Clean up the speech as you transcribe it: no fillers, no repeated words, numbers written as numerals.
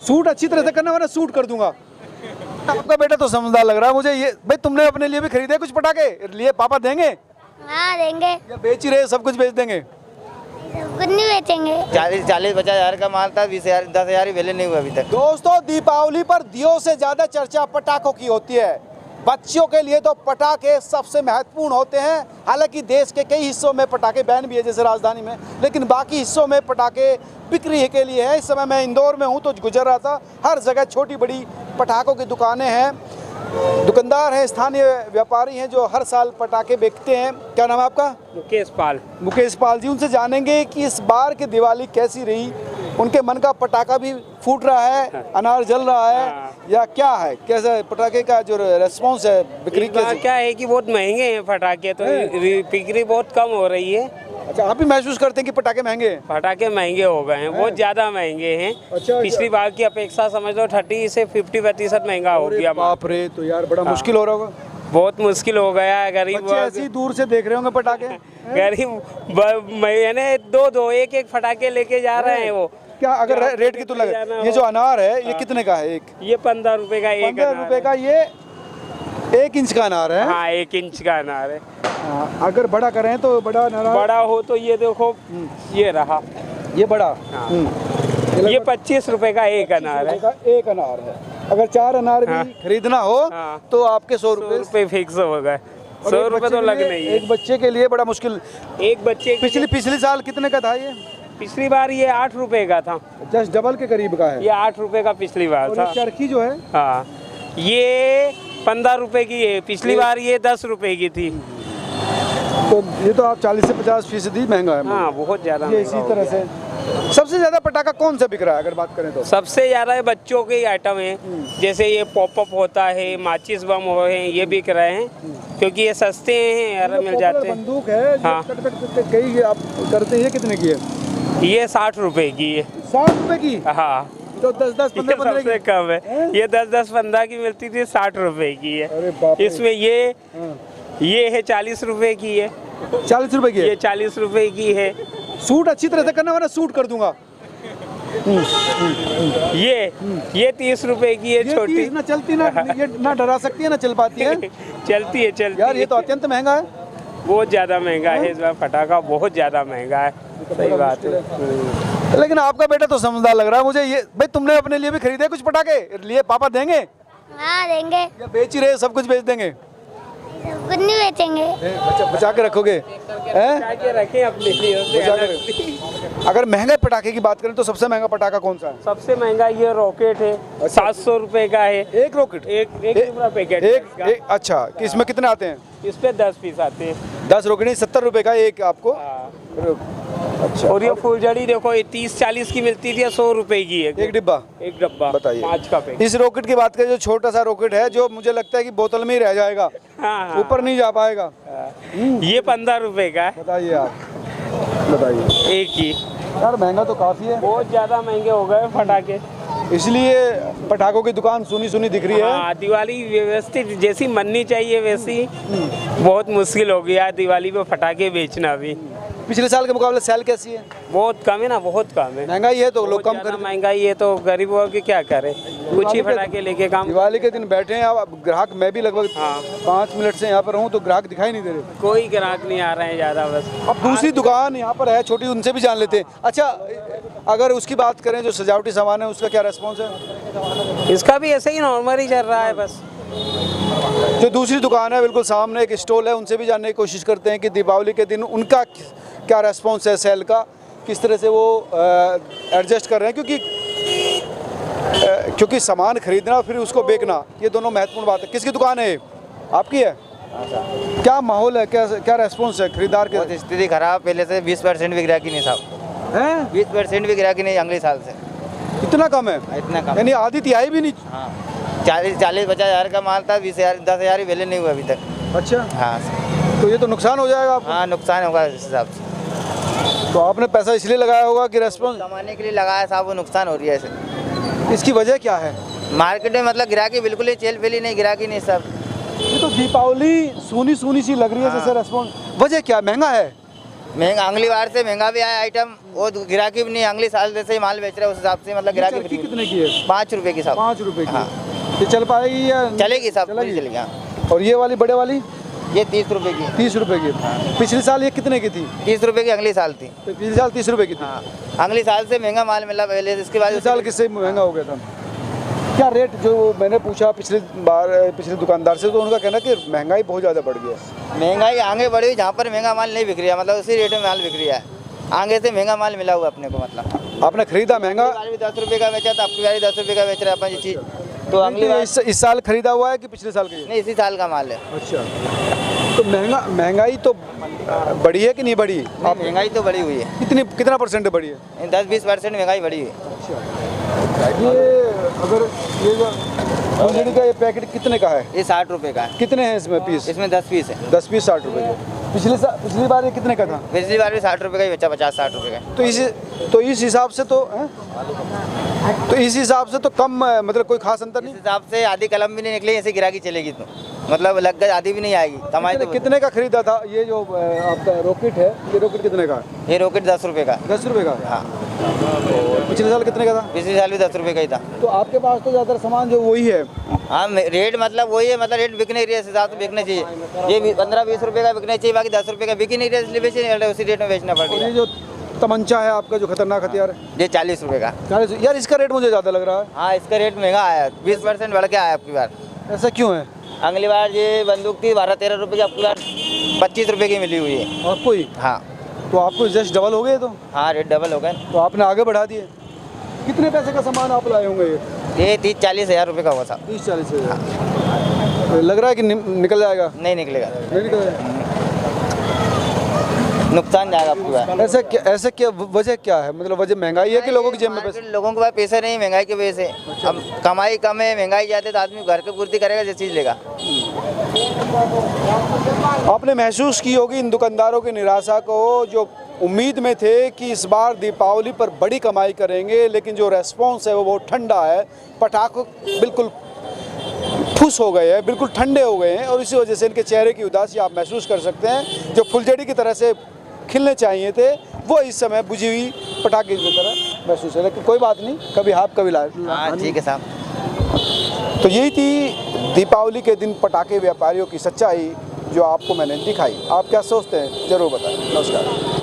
Suit अच्छी तरह से करना वरना सूट कर दूंगा। आपका बेटा तो समझदार लग रहा है मुझे। ये भाई तुमने अपने लिए भी खरीदे कुछ पटाखे लिए? पापा देंगे हाँ देंगे। या बेच ही रहे, सब कुछ बेच देंगे? कुछ नहीं बेचेंगे। 40-50 हज़ार का माल था, 20,000 10,000 ही वेले नहीं हुआ अभी तक। दोस्तों, दीपावली पर दियों से ज्यादा चर्चा पटाखों की होती है। बच्चों के लिए तो पटाखे सबसे महत्वपूर्ण होते हैं। हालांकि देश के कई हिस्सों में पटाखे बैन भी है, जैसे राजधानी में, लेकिन बाकी हिस्सों में पटाखे बिक्री के लिए है। इस समय मैं इंदौर में हूँ तो गुजर रहा था, हर जगह छोटी बड़ी पटाखों की दुकानें हैं, दुकानदार हैं, स्थानीय व्यापारी हैं जो हर साल पटाखे बेचते हैं। क्या नाम है आपका? मुकेश पाल। मुकेश पाल जी, उनसे जानेंगे कि इस बार की दिवाली कैसी रही। उनके मन का पटाखा भी फूट रहा है, अनार जल रहा है, या क्या है, कैसा पटाखे का जो रेस्पॉन्स है बिक्री का? क्या है कि बहुत महंगे हैं पटाखे, तो बिक्री बहुत कम हो रही है। अच्छा, आप भी महसूस करते हैं कि पटाखे महंगे हैं? पटाखे महंगे हो गए हैं, बहुत ज्यादा महंगे हैं। अच्छा, पिछली बार की अपेक्षा समझ लो 30 से 50% महंगा हो गया। बाप रे, तो यार बड़ा मुश्किल हो रहा होगा। बहुत मुश्किल हो गया है। गरीब ऐसी दूर से देख रहे होंगे पटाखे। गरीब मैंने दो एक फटाके लेके जा रहे हैं। वो क्या अगर रेट की तो लगे, ये जो अनार है ये कितने का है? एक ये 15 रुपए का एक। 15 रुपए का ये 1 इंच का अनार है। हाँ, 1 इंच का अनार है। अगर बड़ा करें तो बड़ा हो तो ये देखो, ये रहा, ये बड़ा। ये 25 रुपए का एक अनार है। एक अनार है। अगर 4 अनार भी खरीदना हो तो आपके 100 रुपए फिक्स हो गए। 100 रुपए तो लग नहीं है। एक बच्चे के लिए बड़ा मुश्किल। एक बच्चे पिछली साल कितने का था ये? पिछली बार ये 8 रुपए का था। जस्ट डबल के करीब का है। ये 8 रुपए का पिछली बार था। चरखी जो है, हाँ, ये 15 रुपए की है। पिछली बार ये 10 रुपए की थी। तो ये तो आप 40 से 50% महंगा है। हाँ, बहुत ज्यादा। ये इसी तरह से सबसे ज्यादा पटाखा कौन सा बिक रहा है अगर बात करें तो? सबसे ज्यादा बच्चों के आइटम है, जैसे ये पॉपअप होता है, माचिस बम हो हैं, ये बिक रहे हैं क्योंकि ये सस्ते हैं, मिल जाते हैं। बंदूक है। हाँ, कई आप करते हैं, कितने की है? ये 60 रुपए की है। 60 रुपए की? हाँ, तो 10-10 15 सबसे कम है। ये 10-10-15 की मिलती थी, 60 रुपए की है। अरे बाप रे। इसमें ये है 40 रुपए की है। 40 रुपए की है? ये 40 रुपए की है। सूट अच्छी तरह से करना वरना सूट कर दूंगा। ये 30 रुपए की है, छोटी। ना चलती ना, ये ना डरा सकती है ना चल पाती है। चलती है यार, ये तो अत्यंत महंगा है। बहुत ज्यादा महंगा है इस बार पटाखा, बहुत ज्यादा महंगा है। सही बात है। लेकिन आपका बेटा तो समझदार लग रहा है मुझे। ये भाई तुमने अपने लिए भी खरीदे कुछ पटाखे लिए? पापा देंगे हाँ देंगे। या बेच ही रहे, सब कुछ बेच देंगे? कुछ नहीं बेचेंगे। बचा के रखोगे हैं? रखें अपने लिए। अगर महंगे पटाखे की बात करें तो सबसे महंगा पटाखा कौन सा है? सबसे महंगा ये रॉकेट है। 700 रुपए का है एक रॉकेट। एक पूरा पैकेट एक। अच्छा, इसमें कितने आते हैं? इस पे 10 पीस आते हैं। 10 रॉकेट 70 रुपए का एक आपको। अच्छा, और ये फुलझड़ी देखो, ये 30-40 की मिलती थी, 100 रुपए की है एक डिब्बा। एक डब्बा बताइए। 5 का पैकेट। इस रॉकेट की बात करें, जो छोटा सा रॉकेट है, जो मुझे लगता है कि बोतल में ही रह जाएगा, ऊपर नहीं जा पाएगा। ये 15 रुपए का है। बताइए आप, बताइए। एक ही। यार महंगा तो काफी है। बहुत ज्यादा महंगे हो गए पटाखे, इसलिए पटाखों की दुकान सुनी सुनी दिख रही है। हाँ, दिवाली व्यवस्थित जैसी मननी चाहिए वैसी बहुत मुश्किल हो गया दिवाली पे पटाखे बेचना भी। पिछले साल के मुकाबले सेल कैसी है? बहुत कम है ना, बहुत कम है। महंगाई है तो लोग कम कर, महंगाई है तो गरीबों के क्या करें, कुछ ही फटाके लेके काम। दिवाली के दिन बैठे हैं आप, ग्राहक मैं भी लगभग 5 मिनट से यहाँ पर हूँ तो ग्राहक दिखाई नहीं दे रहे। कोई ग्राहक नहीं आ रहे हैं ज्यादा। बस अब दूसरी दुकान यहाँ पर है छोटी, उनसे भी जान लेते हैं। अच्छा, अगर उसकी बात करें जो सजावटी सामान है, उसका क्या रेस्पॉन्स है? इसका भी ऐसे ही नॉर्मल ही चल रहा है। बस जो दूसरी दुकान है बिल्कुल सामने एक स्टॉल है, उनसे भी जानने की कोशिश करते हैं कि दीपावली के दिन उनका क्या रेस्पॉन्स है, सेल का किस तरह से वो एडजस्ट कर रहे हैं, क्योंकि सामान खरीदना फिर उसको बेचना, ये दोनों महत्वपूर्ण बात है। किसकी दुकान है? आपकी है? क्या माहौल है, क्या रेस्पॉन्स है खरीदार के? बहुत स्थिति खराब, पहले से 20% भी गिराकी नहीं साहब हैं? 20% भी गिराकी नहीं अगले साल से। इतना कम है? इतना कम, यानी आधी तिहाई भी नहीं? हाँ, 40-50 हज़ार का माल था, 20,000 10,000 ही वेले नहीं हुआ अभी तक। अच्छा, हाँ, तो ये तो नुकसान हो जाएगा आपको। हाँ, नुकसान होगा इस हिसाब से। तो आपने पैसा इसलिए लगाया होगा कि रेस्पॉन्स कमाने के लिए लगाया साहब, वो नुकसान हो रही है ऐसे। इसकी वजह क्या है? मार्केट में मतलब गिराकी बिल्कुल ही चेल पेली नहीं, गिराकी नहीं सब। ये तो दीपावली सूनी सूनी सी लग रही है जैसे रेस्पॉन्स। वजह क्या? महंगा है? महंगा अगली बार से महंगा भी आया आइटम, वो गिराकी भी नहीं, अगले साल जैसे ही माल बेच रहे हैं उस हिसाब से, मतलब गिराकी चरखी भी कितने की है? 5 रुपए की साहब। 5 रुपए की। हाँ। ये चल पाएगी या चलेगी साहब, चलेगी? पूरी चलेगी। हाँ। और ये वाली बड़े वाली ये 30 रुपए की, 30 रुपए की। पिछले साल ये कितने की थी? 30 रुपए की अगली साल थी। तो पिछले साल 30 रुपए की थी। हाँ, अगली साल से महंगा माल मिला पहले, इसके बाद पिछले साल किससे महंगा हो गया था? क्या रेट जो मैंने पूछा पिछले दुकानदार से, तो उनका कहना कि महंगाई बहुत ज़्यादा बढ़ गई है। महंगाई आगे बढ़ी हुई, जहाँ पर महंगा माल नहीं बिक रहा, मतलब उसी रेट में माल बिक रहा है, आगे से महंगा माल मिला हुआ अपने को। मतलब आपने खरीदा महंगा? पिछली बार भी 10 रुपए का बेचा था, आपकी बार 10 रुपए का बेच रहे हैं अपन ये चीज़। तो अगली बार इस साल खरीदा हुआ है कि पिछले साल का? नहीं, इसी साल का माल है। अच्छा, तो महंगाई तो बढ़ी है कि नहीं बढ़ी? नहीं, महंगाई तो बढ़ी हुई है। कितना परसेंट बढ़ी है? 10-20% महंगाई बढ़ी हुई है। ये अगर ये जो फुलझड़ी का ये पैकेट कितने का है? ये 60 रुपए का है। कितने हैं इसमें पीस? इसमें 10 पीस है। 10 पीस 60 रुपए के। पिछली बार ये कितने का था? पिछली बार भी 60 रुपए का ही बेचा, 50-60 रुपए का। तो इस हिसाब से तो इस हिसाब से तो कम, मतलब कोई खास अंतर इस नहीं। हिसाब से आधी कलम भी नहीं निकली, ऐसे गिराकी चलेगी तो मतलब लग गई, आधी भी नहीं आएगी कमाई। तो कितने का खरीदा था ये जो आपका रॉकेट है? ये रॉकेट कितने का है? ये रॉकेट 10 रुपए का। 10 रुपए का? हाँ। पिछले साल कितने का था? पिछले साल भी 10 रुपए का ही था। तो आपके पास तो ज़्यादातर सामान जो वही है। हाँ, रेट मतलब वही है, मतलब रेट बिक नहीं रही है, इस हिसाब से बिकना चाहिए। ये 15-20 रुपए का बिकना चाहिए, बाकी 10 रुपए का बिक ही नहीं रहा, इसलिए बेच नहीं रहे, उसी रेट में बेचना पड़ और रहा ये है। जो तमंचा है आपका, जो खतरनाक हथियार है, ये 40 रुपए का। 40। यार इसका रेट मुझे ज़्यादा लग रहा है। हाँ, इसका रेट महंगा आया, 20% बढ़ के आया आपकी बार। ऐसा क्यों है? अगली बार ये बंदूक थी 12-13 रुपए की, आपकी बार 25 रुपए की मिली हुई है। आपको ही? हाँ। तो आपको जस्ट डबल हो गए। तो हाँ, रेट डबल हो गए। तो आपने आगे बढ़ा दिए। कितने पैसे का सामान आप लाए होंगे ये? ये 30-40 हज़ार रुपए का हुआ था। 30-40 हज़ार। तो लग रहा है कि निकल जाएगा? नहीं निकलेगा, नहीं निकल जाएगा। नुकसान जाएगा आपकी बार। ऐसे क्या वजह क्या है? मतलब वजह महंगाई है कि लोगों की जेब में पैसे? लोगों के पास पैसे नहीं, महंगाई की वजह से। अब कमाई कम है, महंगाई ज़्यादा है, तो आदमी घर की पूर्ति करेगा जो चीज़ लेगा। आपने महसूस की होगी इन दुकानदारों की निराशा को, जो उम्मीद में थे कि इस बार दीपावली पर बड़ी कमाई करेंगे, लेकिन जो रेस्पॉन्स है वो बहुत ठंडा है। पटाखे बिल्कुल फुस हो गए हैं, बिल्कुल ठंडे हो गए हैं, और इसी वजह से इनके चेहरे की उदासी आप महसूस कर सकते हैं। जो फुलझड़ी की तरह से खिलने चाहिए थे, वो इस समय बुझी हुई पटाखे की तरह महसूस है। लेकिन कोई बात नहीं, कभी हाफ कभी ला। हाँ, ठीक है साहब। तो यही थी दीपावली के दिन पटाखे व्यापारियों की सच्चाई, जो आपको मैंने दिखाई। आप क्या सोचते हैं ज़रूर बताएं। नमस्कार।